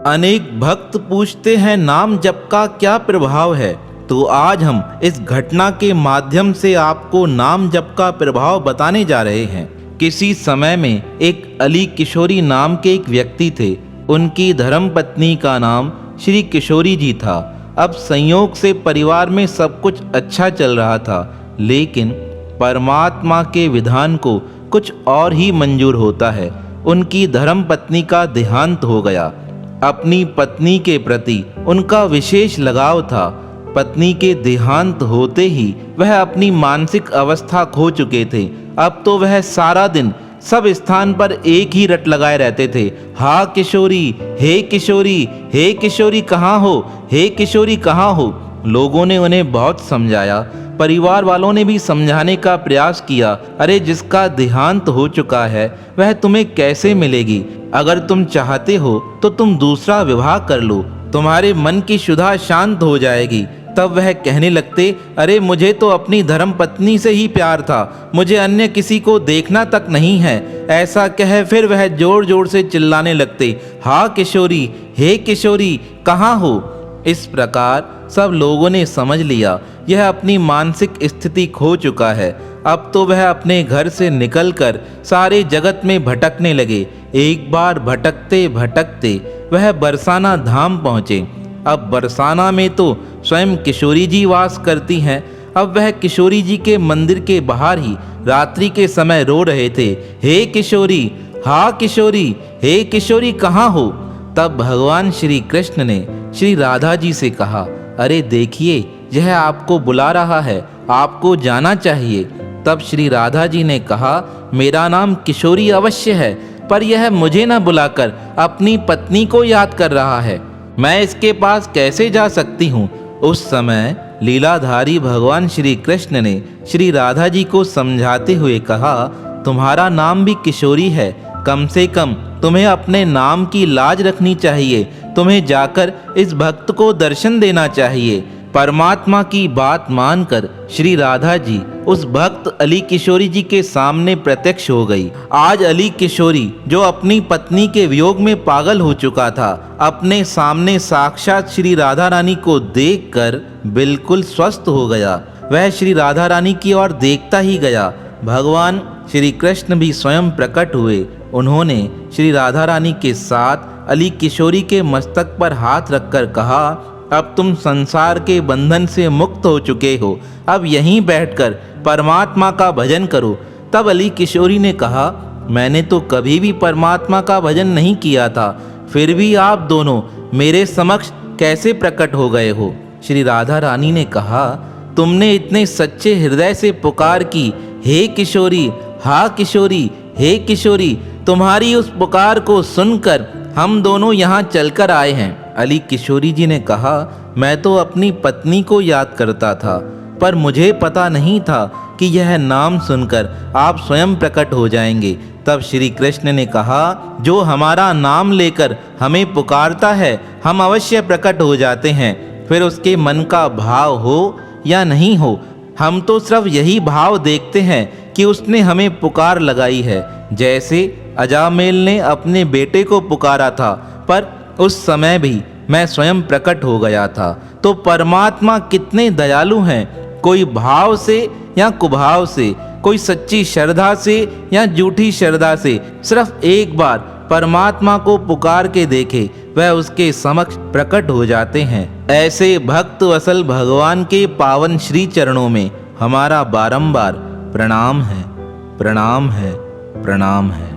अनेक भक्त पूछते हैं नाम जप का क्या प्रभाव है। तो आज हम इस घटना के माध्यम से आपको नाम जप का प्रभाव बताने जा रहे हैं। किसी समय में एक अली किशोरी नाम के एक व्यक्ति थे। उनकी धर्मपत्नी का नाम श्री किशोरी जी था। अब संयोग से परिवार में सब कुछ अच्छा चल रहा था, लेकिन परमात्मा के विधान को कुछ और ही मंजूर होता है। उनकी धर्मपत्नी का देहांत हो गया। अपनी पत्नी के प्रति उनका विशेष लगाव था। पत्नी के देहांत होते ही वह अपनी मानसिक अवस्था खो चुके थे। अब तो वह सारा दिन सब स्थान पर एक ही रट लगाए रहते थे, हाँ किशोरी, हे किशोरी, हे किशोरी कहाँ हो, हे किशोरी कहाँ हो। लोगों ने उन्हें बहुत समझाया, परिवार वालों ने भी समझाने का प्रयास किया। अरे जिसका देहांत हो चुका है वह तुम्हें कैसे मिलेगी। अगर तुम चाहते हो तो तुम दूसरा विवाह कर लो, तुम्हारे मन की क्षुधा शांत हो जाएगी। तब वह कहने लगते, अरे मुझे तो अपनी धर्मपत्नी से ही प्यार था, मुझे अन्य किसी को देखना तक नहीं है। ऐसा कह फिर वह जोर जोर से चिल्लाने लगते, हाँ किशोरी, हे किशोरी कहाँ हो। इस प्रकार सब लोगों ने समझ लिया यह अपनी मानसिक स्थिति खो चुका है। अब तो वह अपने घर से निकलकर सारे जगत में भटकने लगे। एक बार भटकते भटकते वह बरसाना धाम पहुँचे। अब बरसाना में तो स्वयं किशोरी जी वास करती हैं। अब वह किशोरी जी के मंदिर के बाहर ही रात्रि के समय रो रहे थे, हे किशोरी, हाँ किशोरी, हे किशोरी कहाँ हो। तब भगवान श्री कृष्ण ने श्री राधा जी से कहा, अरे देखिए यह आपको बुला रहा है, आपको जाना चाहिए। तब श्री राधा जी ने कहा, मेरा नाम किशोरी अवश्य है, पर यह मुझे न बुलाकर अपनी पत्नी को याद कर रहा है, मैं इसके पास कैसे जा सकती हूँ। उस समय लीलाधारी भगवान श्री कृष्ण ने श्री राधा जी को समझाते हुए कहा, तुम्हारा नाम भी किशोरी है, कम से कम तुम्हें अपने नाम की लाज रखनी चाहिए। तुम्हें जाकर इस भक्त को दर्शन देना चाहिए। परमात्मा की बात मानकर श्री राधा जी उस भक्त अली किशोरी जी के सामने प्रत्यक्ष हो गई। आज अली किशोरी जो अपनी पत्नी के वियोग में पागल हो चुका था, अपने सामने साक्षात श्री राधा रानी को देखकर बिल्कुल स्वस्थ हो गया। वह श्री राधा रानी की ओर देखता ही गया। भगवान श्री कृष्ण भी स्वयं प्रकट हुए। उन्होंने श्री राधा रानी के साथ अली किशोरी के मस्तक पर हाथ रखकर कहा, अब तुम संसार के बंधन से मुक्त हो चुके हो, अब यहीं बैठकर परमात्मा का भजन करो। तब अली किशोरी ने कहा, मैंने तो कभी भी परमात्मा का भजन नहीं किया था, फिर भी आप दोनों मेरे समक्ष कैसे प्रकट हो गए हो। श्री राधा रानी ने कहा, तुमने इतने सच्चे हृदय से पुकार की, हे किशोरी, हाँ किशोरी, हे किशोरी, तुम्हारी उस पुकार को सुनकर हम दोनों यहाँ चलकर आए हैं। अली किशोरी जी ने कहा, मैं तो अपनी पत्नी को याद करता था, पर मुझे पता नहीं था कि यह नाम सुनकर आप स्वयं प्रकट हो जाएंगे। तब श्री कृष्ण ने कहा, जो हमारा नाम लेकर हमें पुकारता है हम अवश्य प्रकट हो जाते हैं, फिर उसके मन का भाव हो या नहीं हो, हम तो सिर्फ यही भाव देखते हैं कि उसने हमें पुकार लगाई है। जैसे अजामेल ने अपने बेटे को पुकारा था, पर उस समय भी मैं स्वयं प्रकट हो गया था। तो परमात्मा कितने दयालु हैं, कोई भाव से या कुभाव से, कोई सच्ची श्रद्धा से या झूठी श्रद्धा से, सिर्फ एक बार परमात्मा को पुकार के देखे वह उसके समक्ष प्रकट हो जाते हैं। ऐसे भक्त वसल भगवान के पावन श्री चरणों में हमारा बारंबार प्रणाम है, प्रणाम है, प्रणाम है।